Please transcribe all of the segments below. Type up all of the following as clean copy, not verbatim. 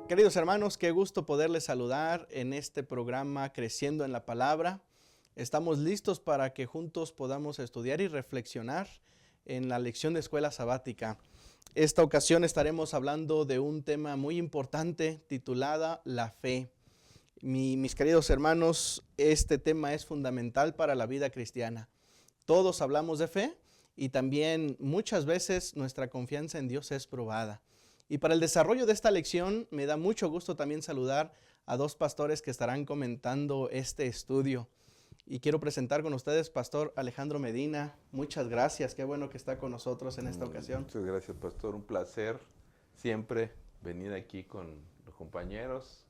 Queridos hermanos, qué gusto poderles saludar en este programa Creciendo en la Palabra. Estamos listos para que juntos podamos estudiar y reflexionar en la lección de escuela sabática. Esta ocasión estaremos hablando de un tema muy importante titulada La Fe. Mis queridos hermanos, este tema es fundamental para la vida cristiana. Todos hablamos de fe y también muchas veces nuestra confianza en Dios es probada. Y para el desarrollo de esta lección me da mucho gusto también saludar a dos pastores que estarán comentando este estudio. Y quiero presentar con ustedes Pastor Alejandro Medina. Muchas gracias, qué bueno que está con nosotros en esta ocasión. Muchas gracias, Pastor, un placer siempre venir aquí con los compañeros.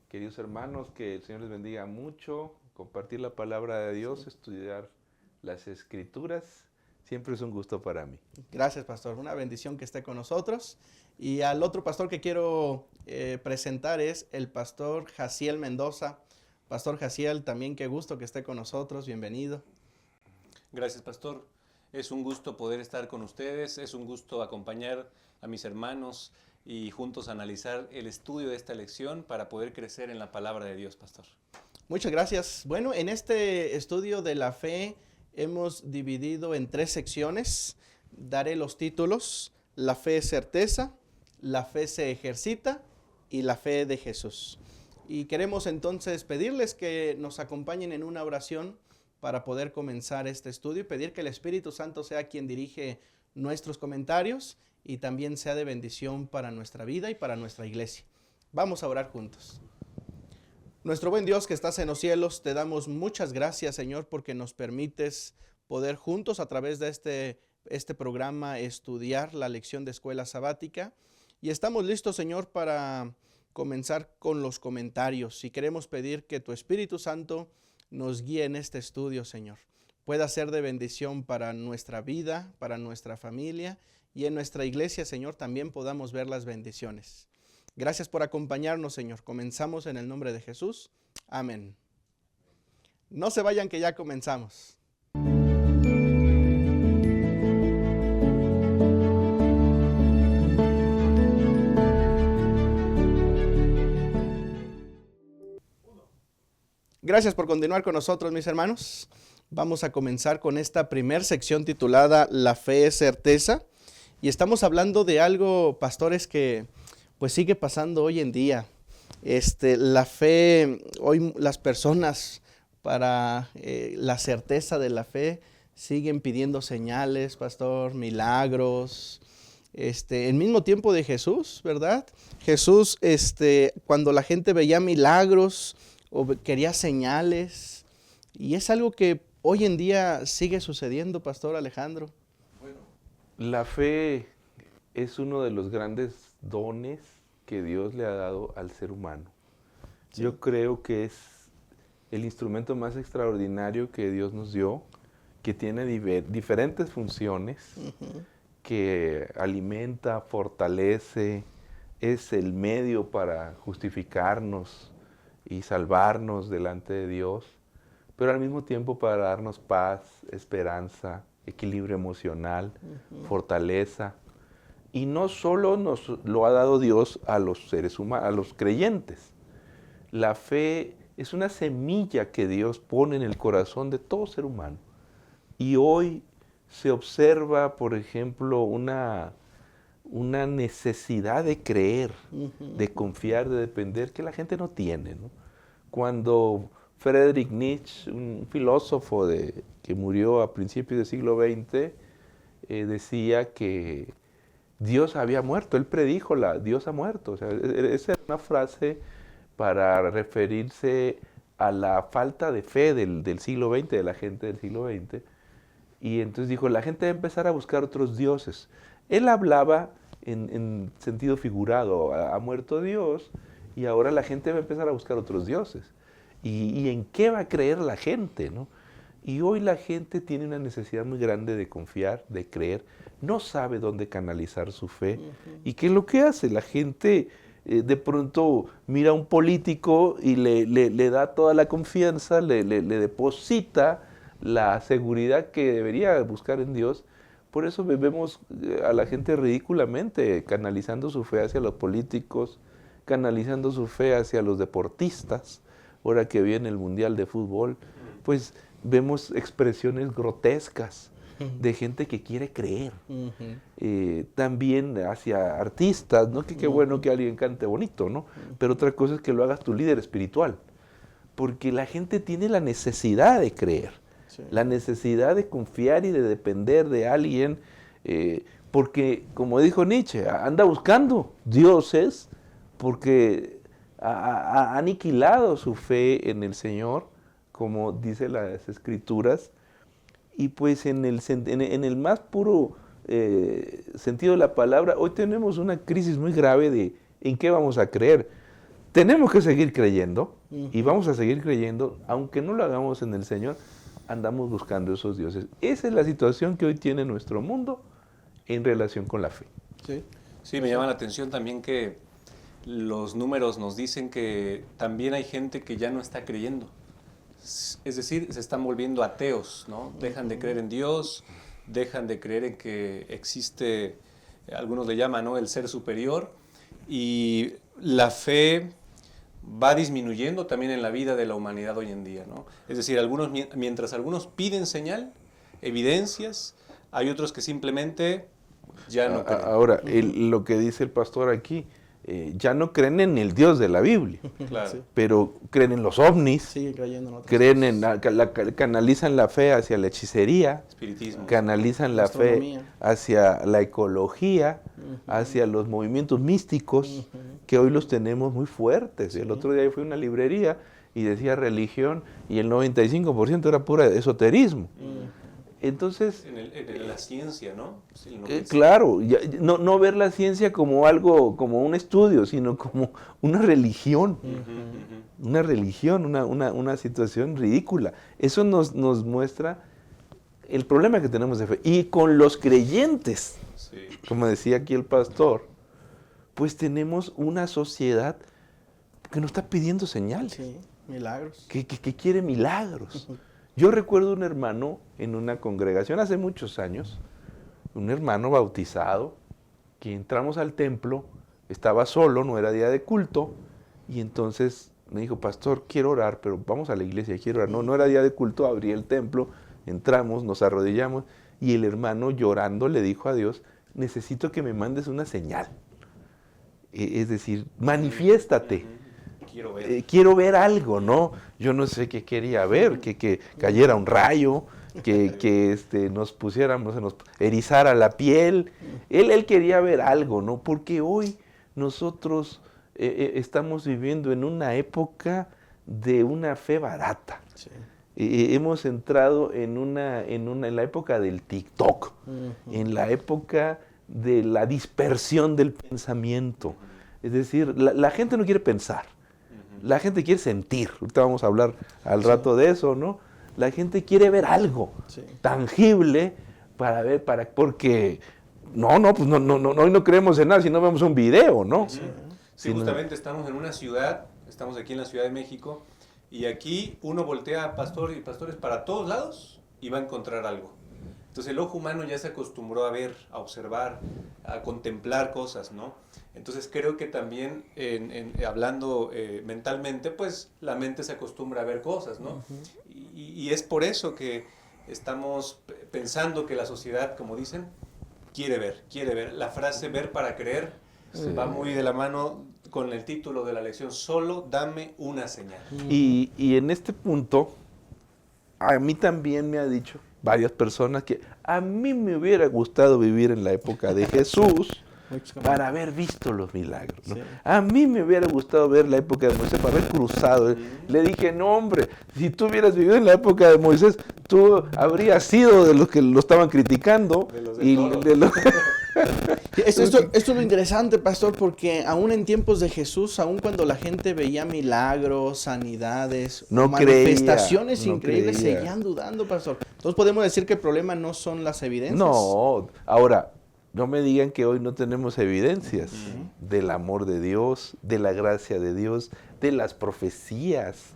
Queridos hermanos, que el Señor les bendiga mucho, compartir la palabra de Dios, estudiar las Escrituras. Siempre es un gusto para mí. Gracias, pastor. Una bendición que esté con nosotros. Y al otro pastor que quiero presentar es el pastor Jaciel Mendoza. Pastor Jaciel, también qué gusto que esté con nosotros. Bienvenido. Gracias, pastor. Es un gusto poder estar con ustedes. Es un gusto acompañar a mis hermanos y juntos analizar el estudio de esta lección para poder crecer en la palabra de Dios, pastor. Muchas gracias. Bueno, en este estudio de la fe hemos dividido en 3 secciones. Daré los títulos: la fe es certeza, la fe se ejercita y la fe de Jesús. Y queremos entonces pedirles que nos acompañen en una oración para poder comenzar este estudio y pedir que el Espíritu Santo sea quien dirige nuestros comentarios y también sea de bendición para nuestra vida y para nuestra iglesia. Vamos a orar juntos. Nuestro buen Dios que estás en los cielos, te damos muchas gracias, Señor, porque nos permites poder juntos a través de este programa estudiar la lección de escuela sabática. Y estamos listos, Señor, para comenzar con los comentarios. Y queremos pedir que tu Espíritu Santo nos guíe en este estudio, Señor. Pueda ser de bendición para nuestra vida, para nuestra familia y en nuestra iglesia, Señor, también podamos ver las bendiciones. Gracias por acompañarnos, Señor. Comenzamos en el nombre de Jesús. Amén. No se vayan que ya comenzamos. Gracias por continuar con nosotros, mis hermanos. Vamos a comenzar con esta primer sección titulada La fe es certeza. Y estamos hablando de algo, pastores, que pues sigue pasando hoy en día. La fe, hoy las personas para la certeza de la fe siguen pidiendo señales, pastor, milagros. El mismo tiempo de Jesús, ¿verdad? Jesús, cuando la gente veía milagros o quería señales, y es algo que hoy en día sigue sucediendo, pastor Alejandro. La fe es uno de los grandes dones que Dios le ha dado al ser humano. Sí. Yo creo que es el instrumento más extraordinario que Dios nos dio, que tiene diferentes funciones, que alimenta, fortalece, es el medio para justificarnos y salvarnos delante de Dios, pero al mismo tiempo para darnos paz, esperanza, equilibrio emocional, fortaleza. Y no solo nos lo ha dado Dios a los seres humanos, a los creyentes. La fe es una semilla que Dios pone en el corazón de todo ser humano. Y hoy se observa, por ejemplo, una necesidad de creer, de confiar, de depender, que la gente no tiene, ¿no? Cuando Friedrich Nietzsche, un filósofo que murió a principios del siglo XX, decía que Dios había muerto, él predijo Dios ha muerto. O sea, esa era una frase para referirse a la falta de fe del siglo XX, de la gente del siglo XX. Y entonces dijo, la gente va a empezar a buscar otros dioses. Él hablaba en sentido figurado, ha muerto Dios y ahora la gente va a empezar a buscar otros dioses. ¿Y en qué va a creer la gente, no? Y hoy la gente tiene una necesidad muy grande de confiar, de creer, no sabe dónde canalizar su fe. ¿Y qué es lo que hace? La gente de pronto mira a un político y le da toda la confianza, le deposita la seguridad que debería buscar en Dios. Por eso vemos a la gente ridículamente canalizando su fe hacia los políticos canalizando su fe hacia los deportistas. Ahora que viene el Mundial de Fútbol, pues vemos expresiones grotescas de gente que quiere creer. También hacia artistas, ¿no? Que qué bueno que alguien cante bonito, ¿no? Pero otra cosa es que lo hagas tu líder espiritual. Porque la gente tiene la necesidad de creer, la necesidad de confiar y de depender de alguien, porque, como dijo Nietzsche, anda buscando dioses porque ha aniquilado su fe en el Señor, como dice las Escrituras, y pues en el más puro sentido de la palabra, hoy tenemos una crisis muy grave de en qué vamos a creer. Tenemos que seguir creyendo, y vamos a seguir creyendo, aunque no lo hagamos en el Señor, andamos buscando esos dioses. Esa es la situación que hoy tiene nuestro mundo en relación con la fe. Sí, me llama la atención también que los números nos dicen que también hay gente que ya no está creyendo. Es decir, se están volviendo ateos, ¿no? Dejan de creer en Dios, dejan de creer en que existe, algunos le llaman, ¿no?, el ser superior, y la fe va disminuyendo también en la vida de la humanidad hoy en día, ¿no? Es decir, mientras algunos piden señal, evidencias, hay otros que simplemente ya no creen. Ahora, lo que dice el pastor aquí, ya no creen en el Dios de la Biblia, Claro. pero creen en los ovnis, Sigue creyendo en otras creen cosas. canalizan la fe hacia la hechicería, Espiritismo. canalizan la fe Astronomía. hacia la ecología, hacia los movimientos místicos, que hoy los tenemos muy fuertes. El otro día fui a una librería y decía religión, y el 95% era pura esoterismo. Entonces, En la ciencia, ¿no? Sí, claro, no ver la ciencia como algo, como un estudio, sino como una religión. Una religión, una situación ridícula. Eso nos muestra el problema que tenemos de fe. Y con los creyentes, como decía aquí el pastor, pues tenemos una sociedad que nos está pidiendo señales. Sí, milagros. Que quiere milagros. Yo recuerdo un hermano en una congregación hace muchos años, un hermano bautizado, que entramos al templo, estaba solo, no era día de culto, y entonces me dijo, pastor, quiero orar, pero vamos a la iglesia, quiero orar. No era día de culto, abrí el templo, entramos, nos arrodillamos, y el hermano llorando le dijo a Dios, necesito que me mandes una señal. Es decir, manifiéstate. Quiero ver algo, ¿no? Yo no sé qué quería ver, que cayera un rayo, que nos pusiéramos, se nos erizara la piel. Él quería ver algo, ¿no? Porque hoy nosotros estamos viviendo en una época de una fe barata. Sí. Hemos entrado en la época del TikTok, en la época de la dispersión del pensamiento. Es decir, la gente no quiere pensar. La gente quiere sentir, ahorita vamos a hablar al rato de eso, ¿no? La gente quiere ver algo tangible para ver, porque pues hoy no creemos en nada si no vemos un video, ¿no? Sí, justamente estamos en una ciudad, estamos aquí en la Ciudad de México, y aquí uno voltea a pastores para todos lados y va a encontrar algo. Entonces el ojo humano ya se acostumbró a ver, a observar, a contemplar cosas, ¿no? Entonces creo que también, hablando mentalmente, pues la mente se acostumbra a ver cosas, ¿no? Y es por eso que estamos pensando que la sociedad, como dicen, quiere ver. La frase ver para creer va muy de la mano con el título de la lección, solo dame una señal. Y en este punto, a mí también me ha dicho varias personas que a mí me hubiera gustado vivir en la época de Jesús para haber visto los milagros, ¿no? Sí. A mí me hubiera gustado ver la época de Moisés para haber cruzado. Le dije, no hombre, si tú hubieras vivido en la época de Moisés, tú habrías sido de los que lo estaban criticando. Esto es lo interesante, pastor, porque aún en tiempos de Jesús, aún cuando la gente veía milagros, sanidades, manifestaciones increíbles, seguían dudando, pastor. Entonces podemos decir que el problema no son las evidencias. No, ahora, no me digan que hoy no tenemos evidencias del amor de Dios, de la gracia de Dios, de las profecías.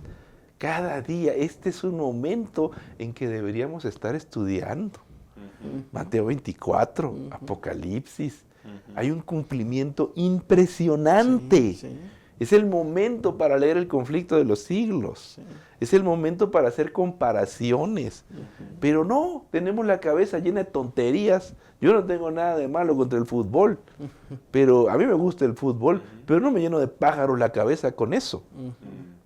Cada día, este es un momento en que deberíamos estar estudiando. Mateo 24, Apocalipsis. Hay un cumplimiento impresionante. Es el momento para leer el conflicto de los siglos. Sí. Es el momento para hacer comparaciones. Pero no, tenemos la cabeza llena de tonterías. Yo no tengo nada de malo contra el fútbol, pero a mí me gusta el fútbol, pero no me lleno de pájaros la cabeza con eso.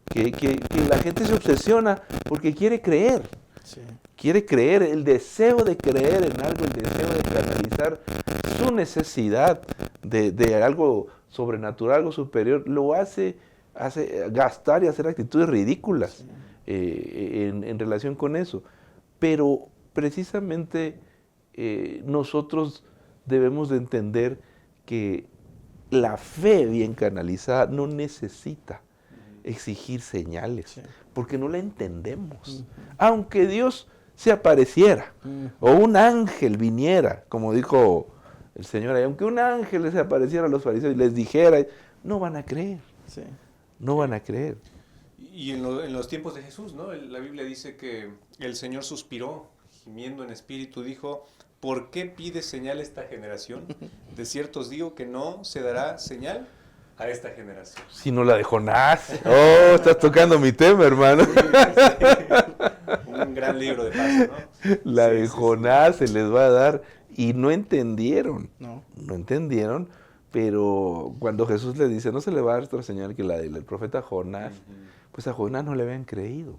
Que la gente se obsesiona porque quiere creer. Sí. Quiere creer, el deseo de creer en algo, el deseo de canalizar su necesidad de algo sobrenatural, algo superior, lo hace gastar y hacer actitudes ridículas en relación con eso. Pero precisamente nosotros debemos de entender que la fe bien canalizada no necesita exigir señales, Sí. porque no la entendemos. Aunque Dios se apareciera, o un ángel viniera, como dijo el Señor ahí, aunque un ángel les apareciera a los fariseos y les dijera, no van a creer, Sí. no van a creer. Y en los tiempos de Jesús, ¿no? La Biblia dice que el Señor suspiró, gimiendo en espíritu, dijo, ¿por qué pide señal esta generación? De cierto os digo que no se dará señal a esta generación. Sino la de Jonás. Oh, estás tocando mi tema, hermano. Sí, sí. Un gran libro de paso, ¿no? La Sí, de sí, Jonás se les va a dar. Y no entendieron. No. No entendieron, pero cuando Jesús le dice, no se le va a dar otra señal que la del profeta Jonás, pues a Jonás no le habían creído.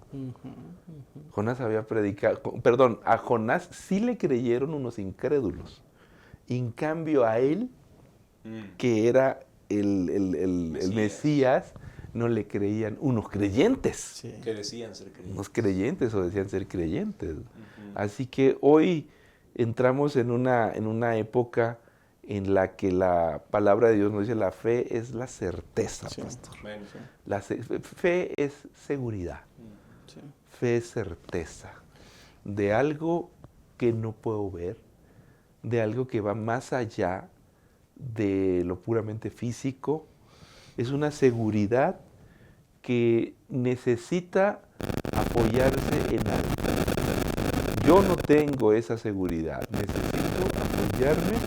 Jonás había predicado, perdón, a Jonás sí le creyeron unos incrédulos. En cambio a él, que era el Mesías, no le creían unos creyentes. Sí. Que decían ser creyentes. Unos creyentes o decían ser creyentes. Así que hoy entramos en una época en la que la palabra de Dios nos dice la fe es la certeza, Sí. pastor. Bueno, sí. La fe es seguridad, Sí. fe es certeza de algo que no puedo ver, de algo que va más allá de lo puramente físico. Es una seguridad que necesita apoyarse en algo. Yo no tengo esa seguridad, necesito apoyarme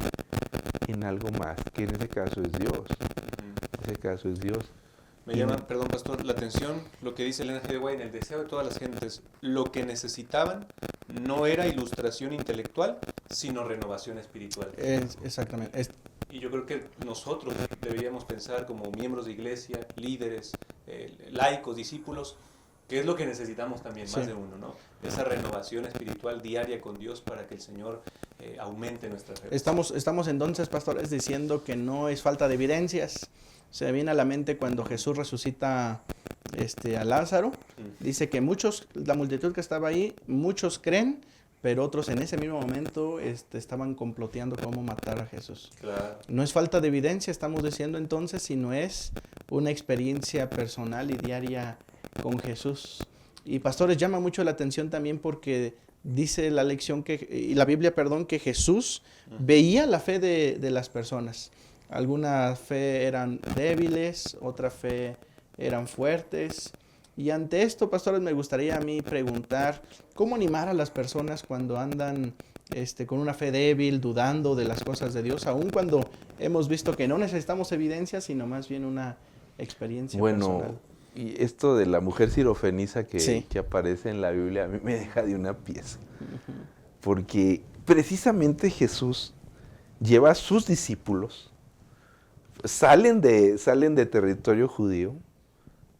en algo más, que en ese caso es Dios. En ese caso es Dios. Me llama, perdón, pastor, la atención lo que dice Elena G. de White, en el deseo de todas las gentes. Lo que necesitaban no era ilustración intelectual, sino renovación espiritual. Exactamente. Y yo creo que nosotros deberíamos pensar como miembros de iglesia, líderes, laicos, discípulos, que es lo que necesitamos también, más Sí. de uno, ¿no? Esa renovación espiritual diaria con Dios para que el Señor aumente nuestra fe. Estamos entonces, pastores, diciendo que no es falta de evidencias. Se viene a la mente cuando Jesús resucita a Lázaro. Dice que muchos, la multitud que estaba ahí, muchos creen, pero otros en ese mismo momento estaban comploteando cómo matar a Jesús. Claro. No es falta de evidencia, estamos diciendo entonces, sino es una experiencia personal y diaria con Jesús. Y pastores, llama mucho la atención también porque dice la lección y la Biblia, que Jesús veía la fe de las personas. Alguna fe eran débiles, otra fe eran fuertes. Y ante esto, pastores, me gustaría a mí preguntar, ¿cómo animar a las personas cuando andan con una fe débil, dudando de las cosas de Dios, aun cuando hemos visto que no necesitamos evidencia, sino más bien una experiencia personal? Y esto de la mujer sirofeniza Sí. que aparece en la Biblia, a mí me deja de una pieza. Porque precisamente Jesús lleva a sus discípulos, salen de territorio judío,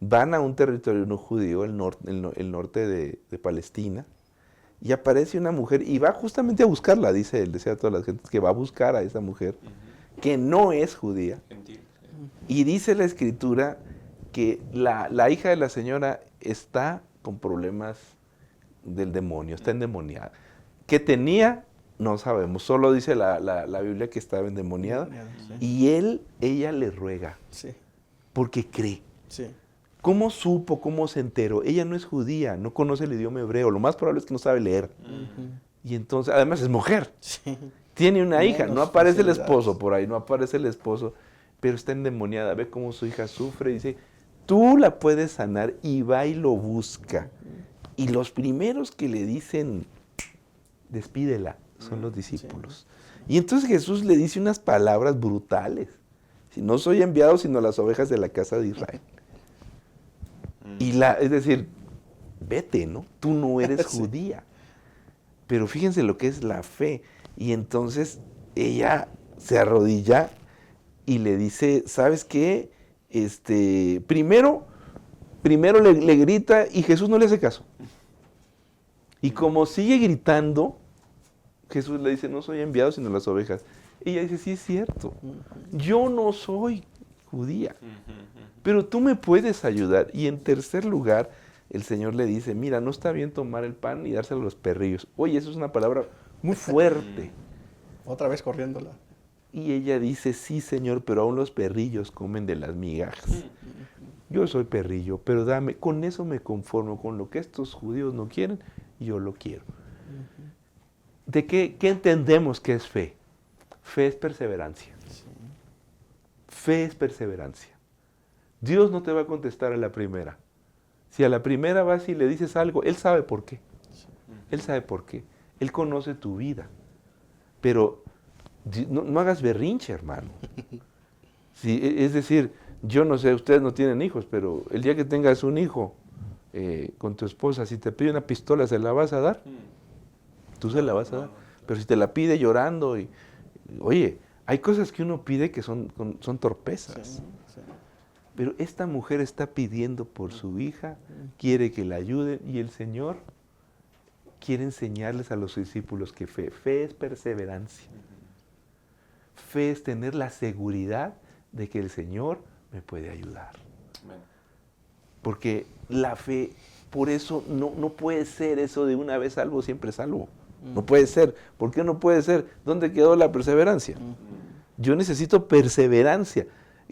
van a un territorio no judío, el norte de Palestina, y aparece una mujer y va justamente a buscarla, dice él, desea a todas las gentes que va a buscar a esa mujer, que no es judía. Gentil. Y dice la escritura que la hija de la señora está con problemas del demonio, está endemoniada. ¿Qué tenía? No sabemos, solo dice la Biblia que estaba endemoniada. Sí. Y ella le ruega, Sí. porque cree. Sí. ¿Cómo supo? ¿Cómo se enteró? Ella no es judía, no conoce el idioma hebreo, lo más probable es que no sabe leer. Y entonces, además es mujer, Sí. tiene una hija, Menos no aparece el facilidades. esposo por ahí, no aparece el esposo, pero está endemoniada, ve cómo su hija sufre y dice, tú la puedes sanar, y va y lo busca. Y los primeros que le dicen, despídela, son los discípulos. Y entonces Jesús le dice unas palabras brutales. No soy enviado sino las ovejas de la casa de Israel. Es decir, vete, ¿no? Tú no eres judía. Pero fíjense lo que es la fe. Y entonces ella se arrodilla y le dice, ¿sabes qué? Primero le grita y Jesús no le hace caso. Y como sigue gritando, Jesús le dice, no soy enviado sino las ovejas. Ella dice, sí es cierto, yo no soy judía, pero tú me puedes ayudar. Y en tercer lugar, el Señor le dice, mira, no está bien tomar el pan y dárselo a los perrillos. Oye, eso es una palabra muy fuerte. Otra vez corriéndola. Y ella dice, sí, Señor, pero aún los perrillos comen de las migajas. Yo soy perrillo, pero dame, con eso me conformo, con lo que estos judíos no quieren, yo lo quiero. ¿De qué entendemos que es fe? Fe es perseverancia. Sí. Fe es perseverancia. Dios no te va a contestar a la primera. Si a la primera vas y le dices algo, Él sabe por qué. Él sabe por qué. Él conoce tu vida. Pero no hagas berrinche, hermano. Sí, es decir, yo no sé, ustedes no tienen hijos, pero el día que tengas un hijo con tu esposa, si te pide una pistola, ¿se la vas a dar? Tú se la vas a dar. Pero si te la pide llorando oye, hay cosas que uno pide que son torpezas. Sí, sí. Pero esta mujer está pidiendo por su hija, quiere que la ayuden y el Señor quiere enseñarles a los discípulos que fe es perseverancia. Fe es tener la seguridad de que el Señor me puede ayudar. Porque la fe, por eso no puede ser eso de una vez salvo, siempre salvo. No puede ser. ¿Por qué no puede ser? ¿Dónde quedó la perseverancia? Yo necesito perseverancia.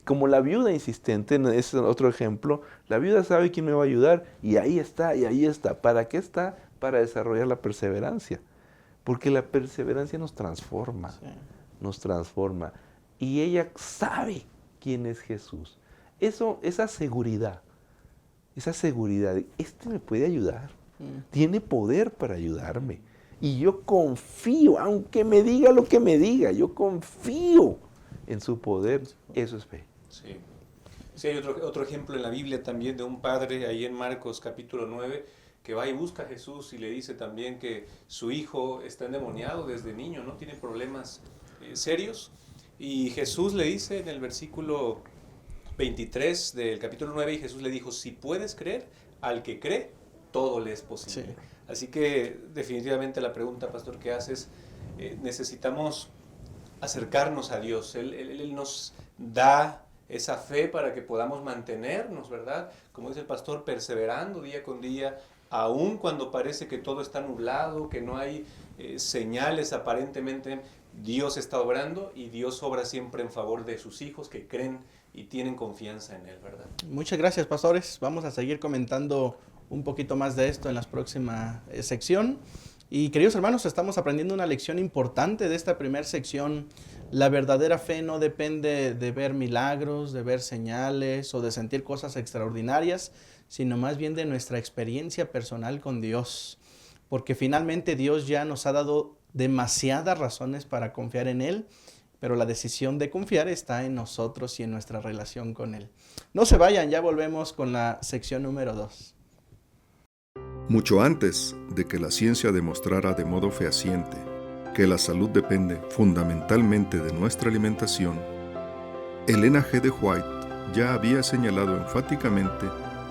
Como la viuda insistente, es otro ejemplo, la viuda sabe quién me va a ayudar y ahí está, y ahí está. ¿Para qué está? Para desarrollar la perseverancia. Porque la perseverancia nos transforma, nos transforma. Y ella sabe quién es Jesús. Esa seguridad, este me puede ayudar, tiene poder para ayudarme. Y yo confío, aunque me diga lo que me diga, yo confío en su poder. Eso es fe. Sí. Sí, hay otro ejemplo en la Biblia también de un padre, ahí en Marcos capítulo 9, que va y busca a Jesús y le dice también que su hijo está endemoniado desde niño, no tiene problemas serios. Y Jesús le dice en el versículo 23 del capítulo 9, y Jesús le dijo, si puedes creer, al que cree, todo le es posible. Sí. Así que definitivamente la pregunta, pastor, que haces, necesitamos acercarnos a Dios. Él nos da esa fe para que podamos mantenernos, ¿verdad? Como dice el pastor, perseverando día con día, aun cuando parece que todo está nublado, que no hay señales aparentemente. Dios está obrando y Dios obra siempre en favor de sus hijos que creen y tienen confianza en Él, ¿verdad? Muchas gracias, pastores. Vamos a seguir comentando un poquito más de esto en la próxima sección. Y queridos hermanos, estamos aprendiendo una lección importante de esta primera sección. La verdadera fe no depende de ver milagros, de ver señales o de sentir cosas extraordinarias, sino más bien de nuestra experiencia personal con Dios. Porque finalmente Dios ya nos ha dado demasiadas razones para confiar en Él, pero la decisión de confiar está en nosotros y en nuestra relación con Él. No se vayan, ya volvemos con la sección número 2. Mucho antes de que la ciencia demostrara de modo fehaciente que la salud depende fundamentalmente de nuestra alimentación, Elena G. de White ya había señalado enfáticamente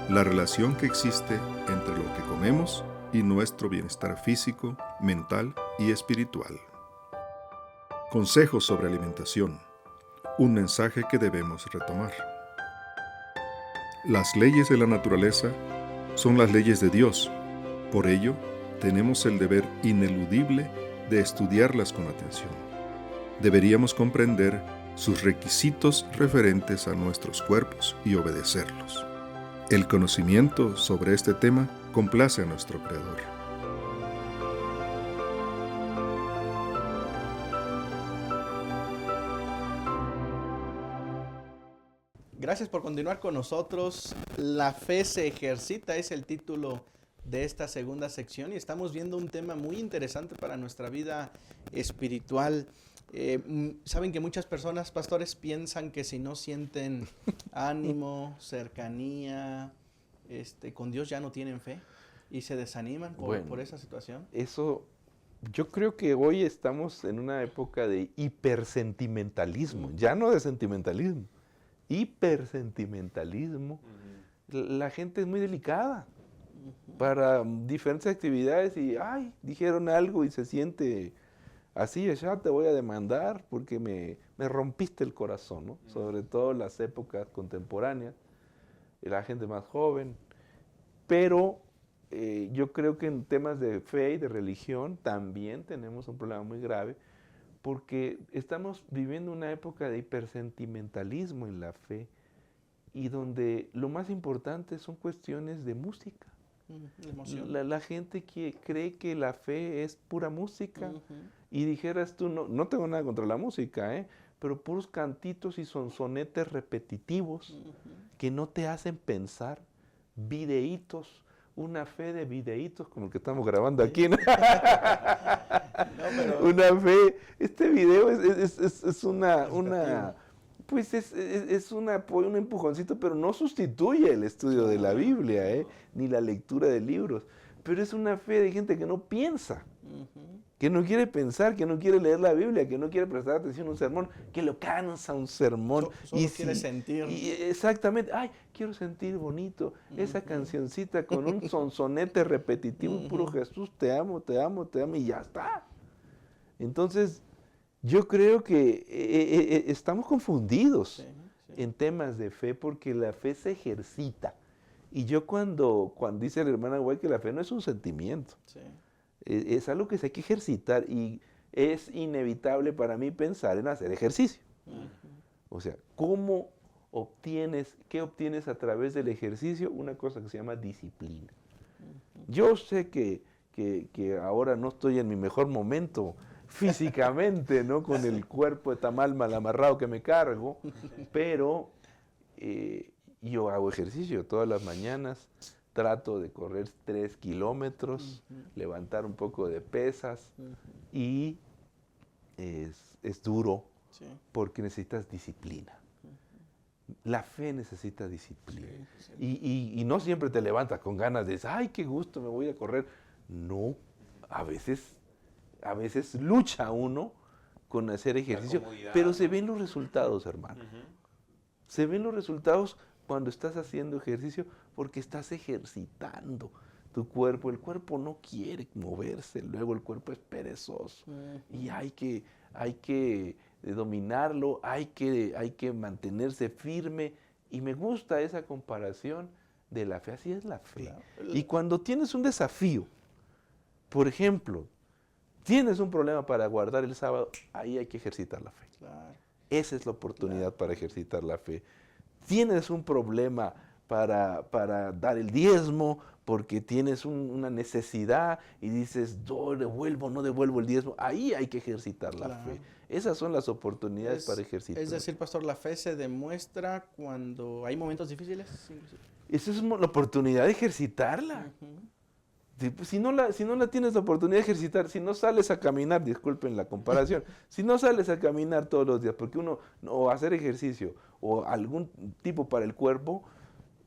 la relación que existe entre lo que comemos y nuestro bienestar físico, mental y espiritual. Consejos sobre alimentación. Un mensaje que debemos retomar. Las leyes de la naturaleza son las leyes de Dios. Por ello, tenemos el deber ineludible de estudiarlas con atención. Deberíamos comprender sus requisitos referentes a nuestros cuerpos y obedecerlos. El conocimiento sobre este tema complace a nuestro Creador. Gracias por continuar con nosotros. La fe se ejercita es el título de esta segunda sección y estamos viendo un tema muy interesante para nuestra vida espiritual. Saben que muchas personas, pastores, piensan que si no sienten ánimo, cercanía, con Dios ya no tienen fe y se desaniman por esa situación. Eso, yo creo que hoy estamos en una época de hipersentimentalismo, ya no de sentimentalismo, hipersentimentalismo. La gente es muy delicada para diferentes actividades y, ay, dijeron algo y se siente así, ya te voy a demandar porque me rompiste el corazón, ¿no? Sobre todo en las épocas contemporáneas, la gente más joven. Pero yo creo que en temas de fe y de religión también tenemos un problema muy grave porque estamos viviendo una época de hipersentimentalismo en la fe y donde lo más importante son cuestiones de música. La gente que cree que la fe es pura música y dijeras tú, no tengo nada contra la música, pero puros cantitos y sonsonetes repetitivos que no te hacen pensar, videitos, una fe de videitos como el que estamos grabando aquí, ¿no? Una fe, este video es pues es un empujoncito, pero no sustituye el estudio de la Biblia, ni la lectura de libros. Pero es una fe de gente que no piensa, que no quiere pensar, que no quiere leer la Biblia, que no quiere prestar atención a un sermón, que lo cansa un sermón. Solo quiere sentir. Exactamente, ay, quiero sentir bonito esa cancioncita con un sonsonete repetitivo, puro Jesús, te amo, te amo, te amo, y ya está. Entonces, yo creo que estamos confundidos en temas de fe porque la fe se ejercita. Y yo cuando dice la hermana White que la fe no es un sentimiento, es algo que se hay que ejercitar y es inevitable para mí pensar en hacer ejercicio. O sea, qué obtienes a través del ejercicio? Una cosa que se llama disciplina. Yo sé que ahora no estoy en mi mejor momento físicamente, ¿no? Con el cuerpo de tamal mal amarrado que me cargo, pero yo hago ejercicio todas las mañanas, trato de correr 3 kilómetros, levantar un poco de pesas y es duro porque necesitas disciplina. La fe necesita disciplina. Y no siempre te levantas con ganas de decir, ay, qué gusto, me voy a correr. No, a veces lucha uno con hacer ejercicio, pero se ven los resultados, hermano. Se ven los resultados cuando estás haciendo ejercicio porque estás ejercitando tu cuerpo. El cuerpo no quiere moverse, luego el cuerpo es perezoso y hay que dominarlo, hay que mantenerse firme. Y me gusta esa comparación de la fe, así es la fe. Claro. Y cuando tienes un desafío, por ejemplo, tienes un problema para guardar el sábado, ahí hay que ejercitar la fe. Claro. Esa es la oportunidad para ejercitar la fe. Tienes un problema para dar el diezmo porque tienes una necesidad y dices, no devuelvo el diezmo. Ahí hay que ejercitar la fe. Esas son las oportunidades para ejercitar. Es decir, pastor, la fe se demuestra cuando hay momentos difíciles. Esa es la oportunidad de ejercitarla. Si no la tienes la oportunidad de ejercitar, si no sales a caminar, disculpen la comparación, si no sales a caminar todos los días, porque o hacer ejercicio o algún tipo para el cuerpo,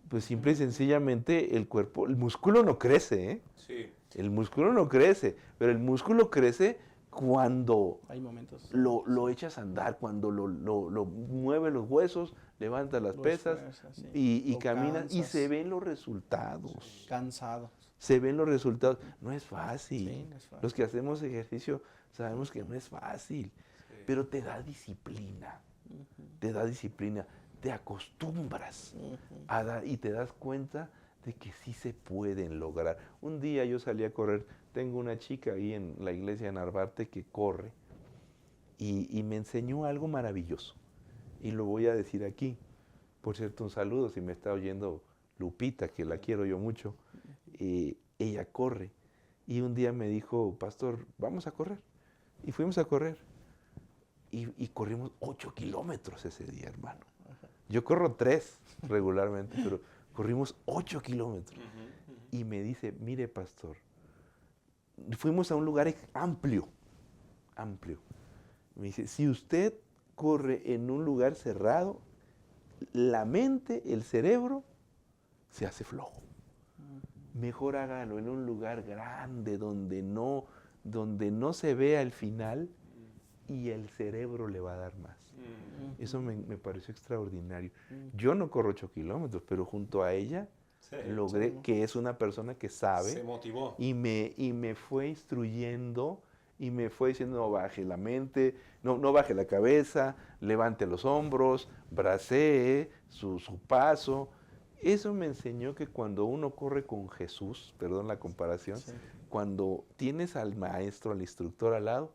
pues simple y sencillamente el músculo no crece, ¿eh? Sí. El músculo no crece, pero el músculo crece cuando hay momentos. Lo echas a andar, cuando lo mueves los huesos, levantas las pesas y caminas y se ven los resultados. Sí. Cansado. Se ven los resultados. No es fácil. Sí, no es fácil. Los que hacemos ejercicio sabemos que no es fácil, pero te da disciplina. Te da disciplina. Te acostumbras a dar y te das cuenta de que sí se pueden lograr. Un día yo salí a correr. Tengo una chica ahí en la iglesia de Narvarte que corre y me enseñó algo maravilloso. Y lo voy a decir aquí. Por cierto, un saludo si me está oyendo Lupita, que la quiero yo mucho. Ella corre y un día me dijo, pastor, vamos a correr. Y fuimos a correr y corrimos 8 kilómetros ese día, hermano. Yo corro 3 regularmente, pero corrimos 8 kilómetros. Y me dice, mire, pastor, fuimos a un lugar amplio. Me dice, si usted corre en un lugar cerrado, la mente, el cerebro, se hace flojo. Mejor hágalo en un lugar grande donde no se vea el final y el cerebro le va a dar más. Eso me pareció extraordinario. Yo no corro 8 kilómetros, pero junto a ella logré que es una persona que sabe. Se motivó. Y me fue instruyendo y me fue diciendo, no baje la mente, no baje la cabeza, levante los hombros, bracee su paso. Eso me enseñó que cuando uno corre con Jesús, perdón la comparación, cuando tienes al maestro, al instructor al lado,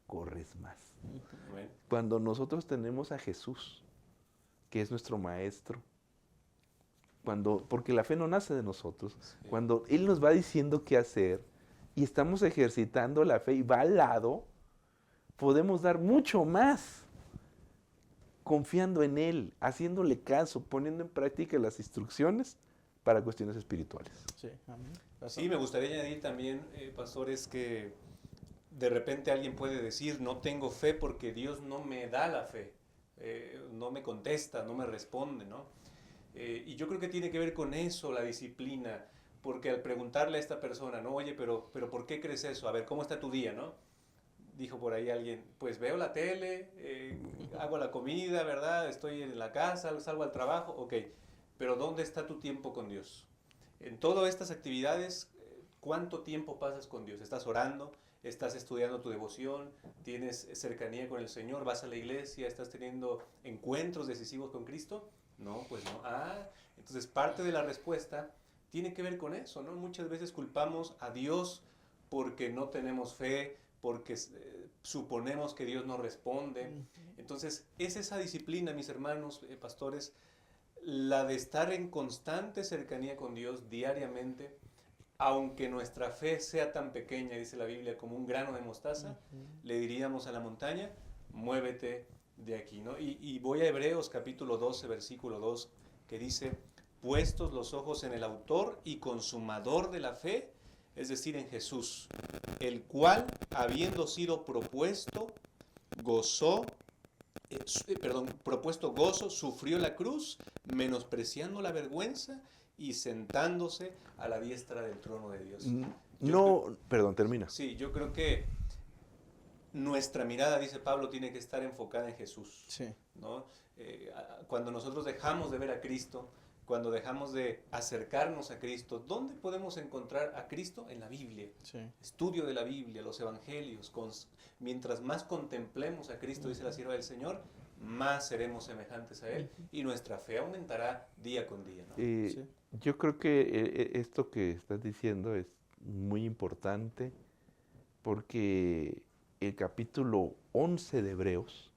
corres más. Bueno. Cuando nosotros tenemos a Jesús, que es nuestro maestro, porque la fe no nace de nosotros, cuando Él nos va diciendo qué hacer y estamos ejercitando la fe y va al lado, podemos dar mucho más confiando en Él, haciéndole caso, poniendo en práctica las instrucciones para cuestiones espirituales. Sí, amén. Sí, me gustaría añadir también, pastores, que de repente alguien puede decir, no tengo fe porque Dios no me da la fe, no me contesta, no me responde, ¿no? Y yo creo que tiene que ver con eso, la disciplina, porque al preguntarle a esta persona, no, oye, pero ¿por qué crees eso? A ver, ¿cómo está tu día, no? Dijo por ahí alguien, pues veo la tele, hago la comida, ¿verdad? Estoy en la casa, salgo al trabajo, ok, pero ¿dónde está tu tiempo con Dios? En todas estas actividades, ¿cuánto tiempo pasas con Dios? ¿Estás orando? ¿Estás estudiando tu devoción? ¿Tienes cercanía con el Señor? ¿Vas a la iglesia? ¿Estás teniendo encuentros decisivos con Cristo? No, pues no. Entonces parte de la respuesta tiene que ver con eso, ¿no? Muchas veces culpamos a Dios porque no tenemos fe, porque suponemos que Dios no responde. Entonces es esa disciplina, mis hermanos, pastores, la de estar en constante cercanía con Dios diariamente, aunque nuestra fe sea tan pequeña, dice la Biblia, como un grano de mostaza, le diríamos a la montaña, muévete de aquí, ¿no? Y voy a Hebreos capítulo 12, versículo 2, que dice, puestos los ojos en el autor y consumador de la fe, es decir, en Jesús, el cual, habiendo sido propuesto gozo, sufrió la cruz, menospreciando la vergüenza y sentándose a la diestra del trono de Dios. Perdón, termina. Sí, yo creo que nuestra mirada, dice Pablo, tiene que estar enfocada en Jesús. Sí. ¿No? Cuando nosotros dejamos de ver a Cristo, cuando dejamos de acercarnos a Cristo, ¿dónde podemos encontrar a Cristo? En la Biblia. Sí. Estudio de la Biblia, los evangelios. Mientras más contemplemos a Cristo, dice la sierva del Señor, más seremos semejantes a Él y nuestra fe aumentará día con día, ¿no? Sí. Yo creo que esto que estás diciendo es muy importante porque el capítulo 11 de Hebreos,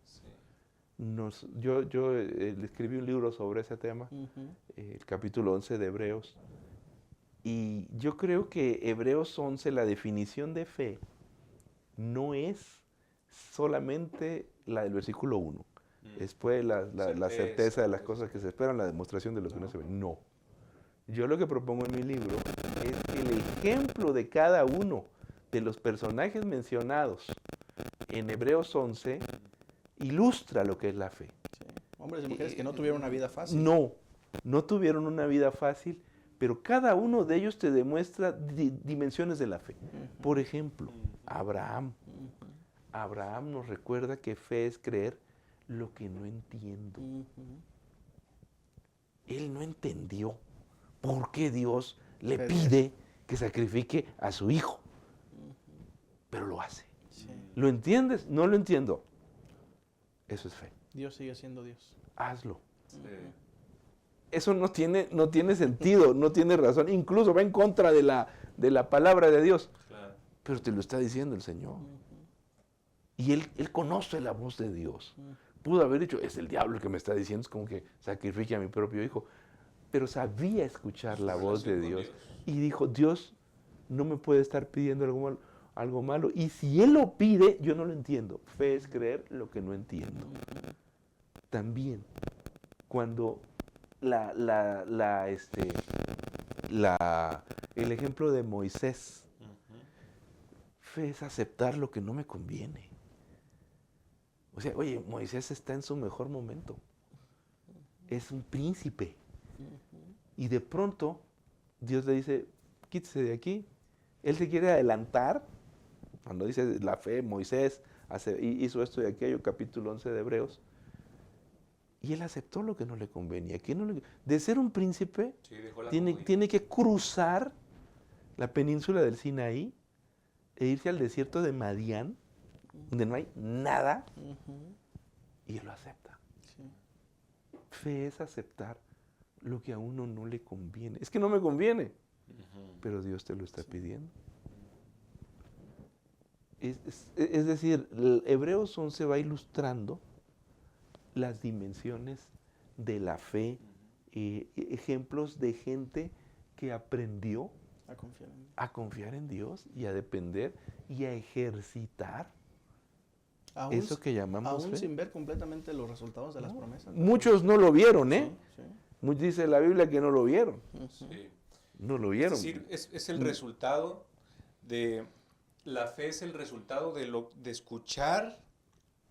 yo le escribí un libro sobre ese tema, el capítulo 11 de Hebreos, y yo creo que Hebreos 11, la definición de fe, no es solamente la del versículo 1. Después la certeza de las cosas que se esperan, la demostración de lo que no se ve. No. Yo lo que propongo en mi libro es que el ejemplo de cada uno de los personajes mencionados en Hebreos 11 ilustra lo que es la fe. Sí. Hombres y mujeres que no tuvieron una vida fácil. No tuvieron una vida fácil, pero cada uno de ellos te demuestra dimensiones de la fe. Por ejemplo, Abraham. Abraham nos recuerda que fe es creer lo que no entiendo. Él no entendió por qué Dios le pide que sacrifique a su hijo, pero lo hace. Sí. ¿Lo entiendes? No lo entiendo. Eso es fe. Dios sigue siendo Dios. Hazlo. Sí. Eso no tiene sentido, no tiene razón, incluso va en contra de la palabra de Dios. Claro. Pero te lo está diciendo el Señor. Y él conoce la voz de Dios. Pudo haber dicho, es el diablo el que me está diciendo, es como que sacrifique a mi propio hijo. Pero sabía escuchar la voz de Dios. Y dijo, Dios no me puede estar pidiendo algo malo. Y si Él lo pide, yo no lo entiendo. Fe es creer lo que no entiendo. También, cuando el ejemplo de Moisés, fe es aceptar lo que no me conviene. O sea, oye, Moisés está en su mejor momento. Es un príncipe. Y de pronto, Dios le dice, quítese de aquí. Él se quiere adelantar. Cuando dice la fe, Moisés hizo esto y aquello, capítulo 11 de Hebreos. Y él aceptó lo que no le convenía. De ser un príncipe, Sí, dejó la tiene que cruzar la península del Sinaí e irse al desierto de Madián, donde no hay nada, y él lo acepta. Sí. Fe es aceptar lo que a uno no le conviene. Es que no me conviene, pero Dios te lo está pidiendo. Es decir, Hebreos 11 va ilustrando las dimensiones de la fe, ejemplos de gente que aprendió a confiar en Dios y a depender y a ejercitar eso que llamamos aún fe. sin ver completamente los resultados de las promesas. Muchos no lo vieron, ¿eh? Sí, Dice la Biblia que no lo vieron. Sí. No lo vieron. Es decir, es el resultado de... La fe es el resultado de escuchar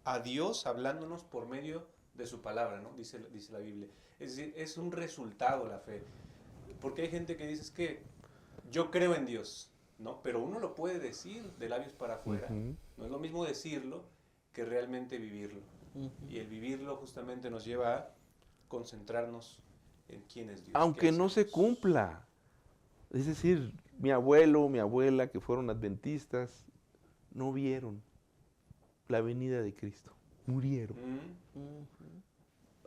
a Dios hablándonos por medio de su palabra, ¿no? Dice la Biblia. Es decir, es un resultado la fe. Porque hay gente que dice, es que yo creo en Dios, ¿no? Pero uno lo puede decir de labios para afuera. No es lo mismo decirlo que realmente vivirlo. Y el vivirlo justamente nos lleva a concentrarnos en quién es Dios. Aunque no se Dios. cumpla. Es decir, mi abuelo, mi abuela, que fueron adventistas, no vieron la venida de Cristo. Murieron.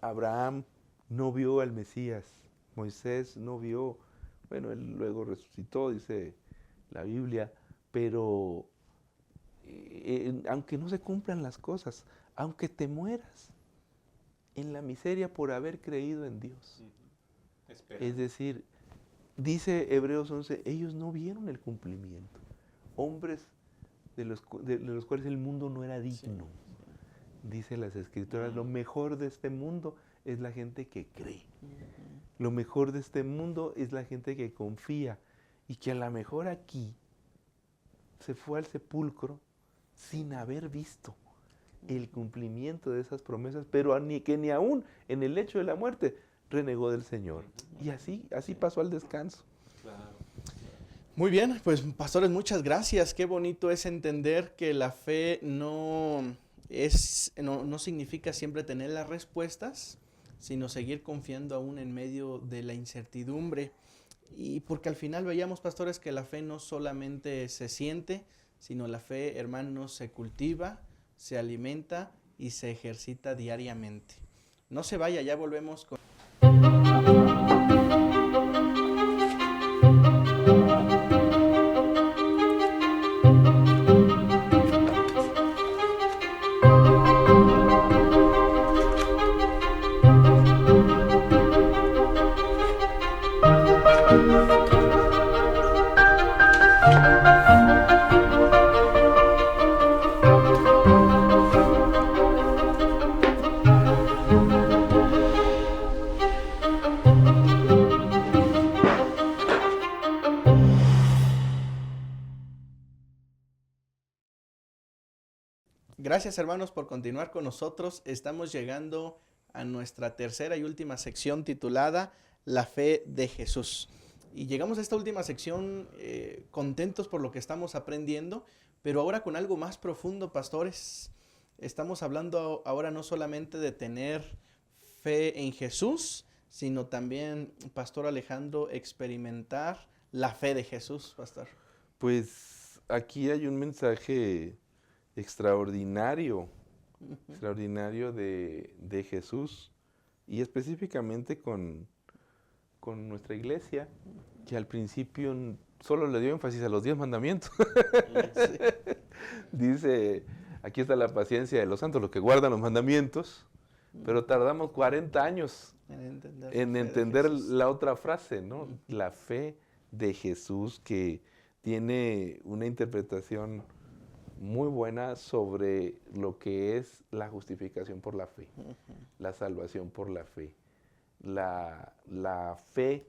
Abraham no vio al Mesías. Moisés no vio. Bueno, él luego resucitó, dice la Biblia. Pero aunque no se cumplan las cosas, aunque te mueras en la miseria por haber creído en Dios. Es decir, dice Hebreos 11, ellos no vieron el cumplimiento. Hombres de los cuales el mundo no era digno. Dice las Escrituras, lo mejor de este mundo es la gente que cree. Lo mejor de este mundo es la gente que confía y que a lo mejor aquí se fue al sepulcro sin haber visto el cumplimiento de esas promesas, pero que ni aún en el lecho de la muerte renegó del Señor. Y así pasó al descanso. Claro. Muy bien, pues pastores, muchas gracias. Qué bonito es entender que la fe no significa siempre tener las respuestas, sino seguir confiando aún en medio de la incertidumbre. Y porque al final veíamos, pastores, que la fe no solamente se siente, sino la fe, hermanos, se cultiva, se alimenta y se ejercita diariamente. No se vaya, ya volvemos con... Gracias, hermanos, por continuar con nosotros. Estamos llegando a nuestra tercera y última sección titulada La fe de Jesús. Y llegamos a esta última sección contentos por lo que estamos aprendiendo, pero ahora con algo más profundo, pastores. Estamos hablando ahora no solamente de tener fe en Jesús, sino también, Pastor Alejandro, experimentar la fe de Jesús, pastor. Pues aquí hay un mensaje extraordinario de Jesús, y específicamente con nuestra iglesia, que al principio solo le dio énfasis a los 10 mandamientos. Sí. Dice, aquí está la paciencia de los santos, los que guardan los mandamientos, pero tardamos 40 años en entender la otra frase, ¿no? La fe de Jesús, que tiene una interpretación muy buena sobre lo que es la justificación por la fe, la salvación por la fe. La fe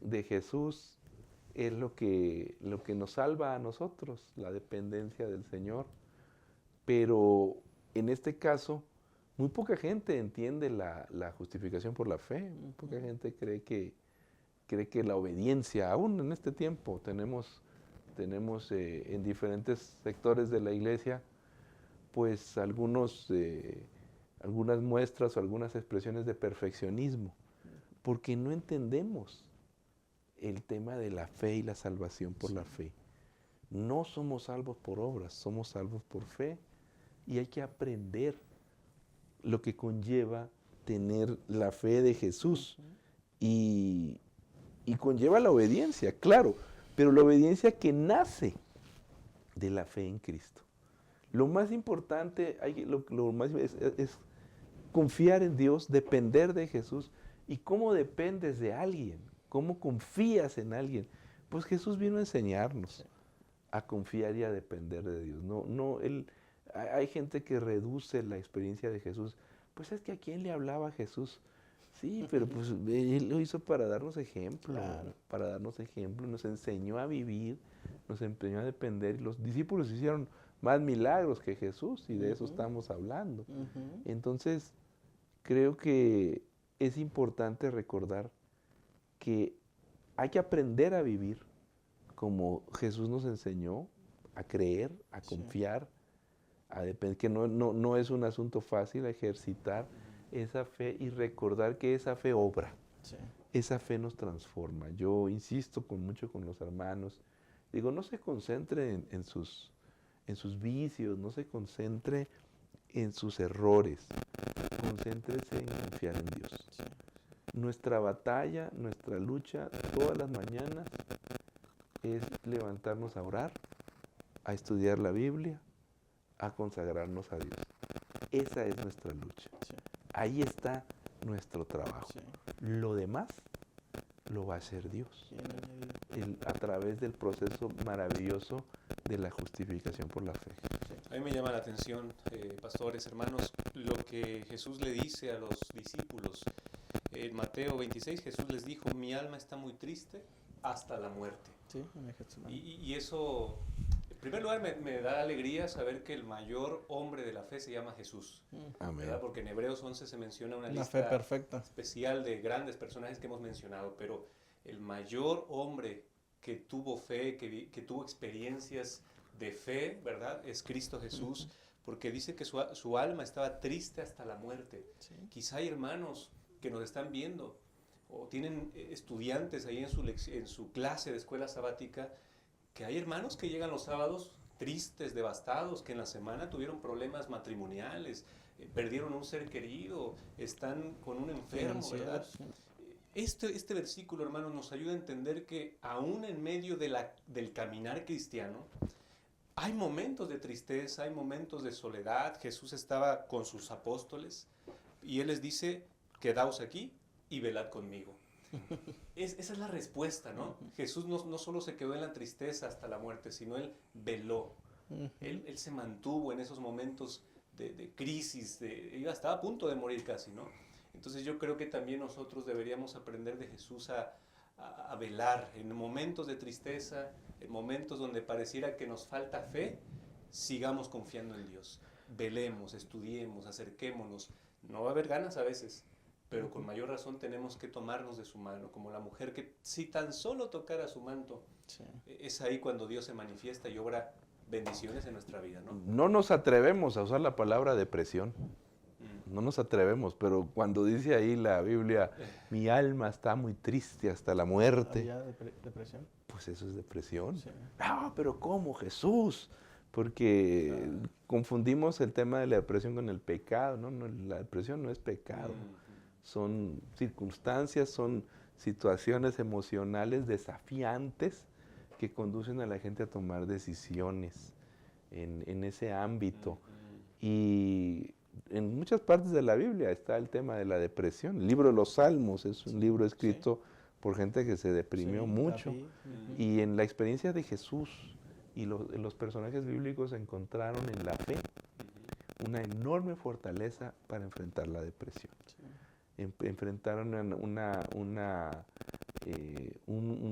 de Jesús es lo que nos salva a nosotros, la dependencia del Señor. Pero en este caso, muy poca gente entiende la justificación por la fe. Muy poca gente cree que la obediencia, aún en este tiempo, tenemos en diferentes sectores de la iglesia, pues algunas muestras o algunas expresiones de perfeccionismo, porque no entendemos el tema de la fe y la salvación por la fe. No somos salvos por obras, somos salvos por fe, y hay que aprender lo que conlleva tener la fe de Jesús, y conlleva la obediencia, claro, pero la obediencia que nace de la fe en Cristo. Lo más importante es confiar en Dios, depender de Jesús. ¿Y cómo dependes de alguien? ¿Cómo confías en alguien? Pues Jesús vino a enseñarnos a confiar y a depender de Dios. Hay gente que reduce la experiencia de Jesús. Pues es que ¿a quién le hablaba Jesús? Sí, pero pues Él lo hizo para darnos ejemplo, nos enseñó a vivir, nos enseñó a depender. Y los discípulos hicieron más milagros que Jesús, y de eso estamos hablando. Entonces, creo que es importante recordar que hay que aprender a vivir como Jesús nos enseñó, a creer, a confiar, a depender, que no es un asunto fácil, a ejercitar esa fe y recordar que esa fe obra. Sí. Esa fe nos transforma. Yo insisto mucho con los hermanos, digo, no se concentre en sus vicios, no se concentre en sus errores, concéntrese en confiar en Dios. Sí. Nuestra batalla, nuestra lucha todas las mañanas es levantarnos a orar, a estudiar la Biblia, a consagrarnos a Dios. Esa es nuestra lucha. Sí. Ahí está nuestro trabajo. Sí. Lo demás lo va a hacer Dios a través del proceso maravilloso de la justificación por la fe. A mí me llama la atención, pastores, hermanos, lo que Jesús le dice a los discípulos. En Mateo 26 Jesús les dijo: mi alma está muy triste hasta la muerte. Sí, y eso, en primer lugar, me da alegría saber que el mayor hombre de la fe se llama Jesús. Amén. ¿Verdad? Porque en Hebreos 11 se menciona una lista fe perfecta especial de grandes personajes que hemos mencionado, pero el mayor hombre que tuvo fe, que tuvo experiencias de fe, ¿verdad?, es Cristo Jesús, porque dice que su alma estaba triste hasta la muerte. Sí. Quizá hay hermanos que nos están viendo o tienen estudiantes ahí en su clase de escuela sabática, que hay hermanos que llegan los sábados tristes, devastados, que en la semana tuvieron problemas matrimoniales, perdieron un ser querido, están con un enfermo, ¿verdad? Sí. Este versículo, hermanos, nos ayuda a entender que aún en medio del caminar cristiano, hay momentos de tristeza, hay momentos de soledad. Jesús estaba con sus apóstoles y Él les dice: quedaos aquí y velad conmigo. Esa es la respuesta, ¿no? Jesús no solo se quedó en la tristeza hasta la muerte, sino Él veló. Él se mantuvo en esos momentos de crisis, estaba a punto de morir casi, ¿no? Entonces yo creo que también nosotros deberíamos aprender de Jesús a velar en momentos de tristeza, en momentos donde pareciera que nos falta fe. Sigamos confiando en Dios, velemos, estudiemos, acerquémonos. No va a haber ganas a veces, pero con mayor razón tenemos que tomarnos de su mano, como la mujer que si tan solo tocara su manto, sí, es ahí cuando Dios se manifiesta y obra bendiciones en nuestra vida, ¿no? No nos atrevemos a usar la palabra depresión, no nos atrevemos, pero cuando dice ahí la Biblia, mi alma está muy triste hasta la muerte, ¿depresión? Pues eso es depresión. Sí. No, pero ¿cómo, Jesús? Porque confundimos el tema de la depresión con el pecado, ¿no? La depresión no es pecado. Son circunstancias, son situaciones emocionales desafiantes que conducen a la gente a tomar decisiones en ese ámbito. Y en muchas partes de la Biblia está el tema de la depresión. El libro de los Salmos es un libro escrito por gente que se deprimió mucho. Y en la experiencia de Jesús y los personajes bíblicos encontraron en la fe una enorme fortaleza para enfrentar la depresión. Enfrentaron una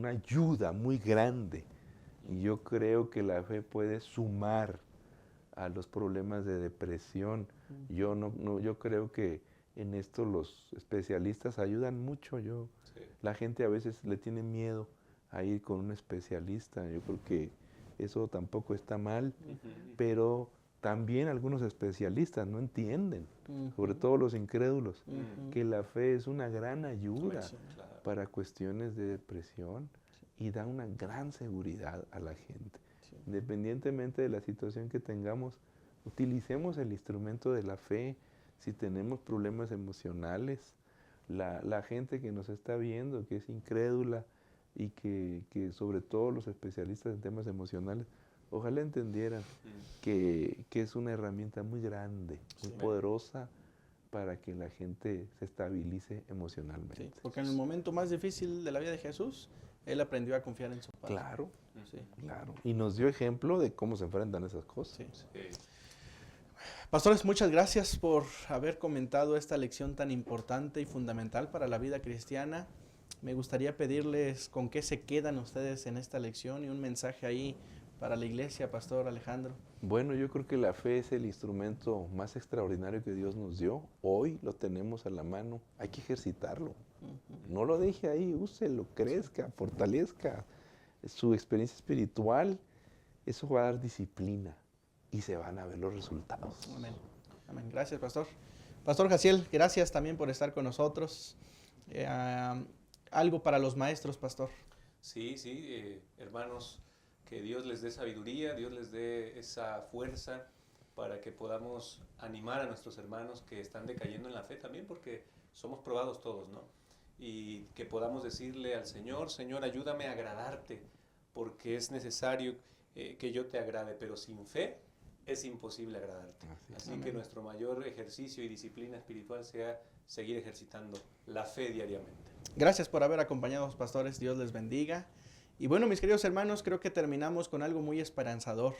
ayuda muy grande. Y yo creo que la fe puede sumar a los problemas de depresión. Yo creo que en esto los especialistas ayudan mucho. La gente a veces le tiene miedo a ir con un especialista. Yo creo que eso tampoco está mal, pero también algunos especialistas no entienden, sobre todo los incrédulos, que la fe es una gran ayuda para cuestiones de depresión y da una gran seguridad a la gente. Independientemente de la situación que tengamos, utilicemos el instrumento de la fe. Si tenemos problemas emocionales, la gente que nos está viendo, que es incrédula y que sobre todo los especialistas en temas emocionales, ojalá entendieran que es una herramienta muy grande, muy poderosa para que la gente se estabilice emocionalmente. Sí, porque en el momento más difícil de la vida de Jesús, Él aprendió a confiar en su Padre. Claro, sí. Claro. Y nos dio ejemplo de cómo se enfrentan esas cosas. Sí. Pastores, muchas gracias por haber comentado esta lección tan importante y fundamental para la vida cristiana. Me gustaría pedirles con qué se quedan ustedes en esta lección y un mensaje ahí para la iglesia, Pastor Alejandro. Bueno, yo creo que la fe es el instrumento más extraordinario que Dios nos dio. Hoy lo tenemos a la mano, hay que ejercitarlo. No lo deje ahí, úselo, crezca, fortalezca su experiencia espiritual. Eso va a dar disciplina y se van a ver los resultados. Amén. Amén. Gracias, Pastor. Pastor Jaciel, gracias también por estar con nosotros. Algo para los maestros, Pastor. Sí, hermanos, que Dios les dé sabiduría, Dios les dé esa fuerza para que podamos animar a nuestros hermanos que están decayendo en la fe también, porque somos probados todos, ¿no? Y que podamos decirle al Señor, Señor, ayúdame a agradarte, porque es necesario que yo te agrade, pero sin fe es imposible agradarte. Así que nuestro mayor ejercicio y disciplina espiritual sea seguir ejercitando la fe diariamente. Gracias por haber acompañado a los pastores, Dios les bendiga. Y bueno, mis queridos hermanos, creo que terminamos con algo muy esperanzador.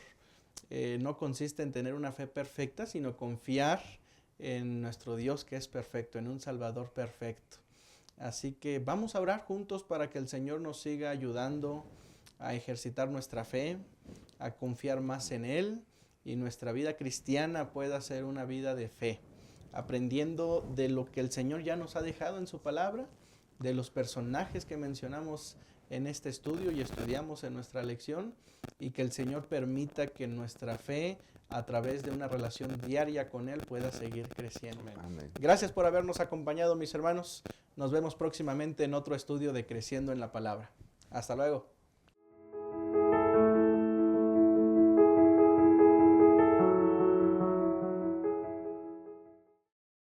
No consiste en tener una fe perfecta, sino confiar en nuestro Dios que es perfecto, en un Salvador perfecto. Así que vamos a orar juntos para que el Señor nos siga ayudando a ejercitar nuestra fe, a confiar más en Él y nuestra vida cristiana pueda ser una vida de fe, aprendiendo de lo que el Señor ya nos ha dejado en su palabra, de los personajes que mencionamos en este estudio y estudiamos en nuestra lección, y que el Señor permita que nuestra fe a través de una relación diaria con Él pueda seguir creciendo. Amén. Gracias por habernos acompañado, mis hermanos. Nos vemos próximamente en otro estudio de Creciendo en la Palabra. Hasta luego.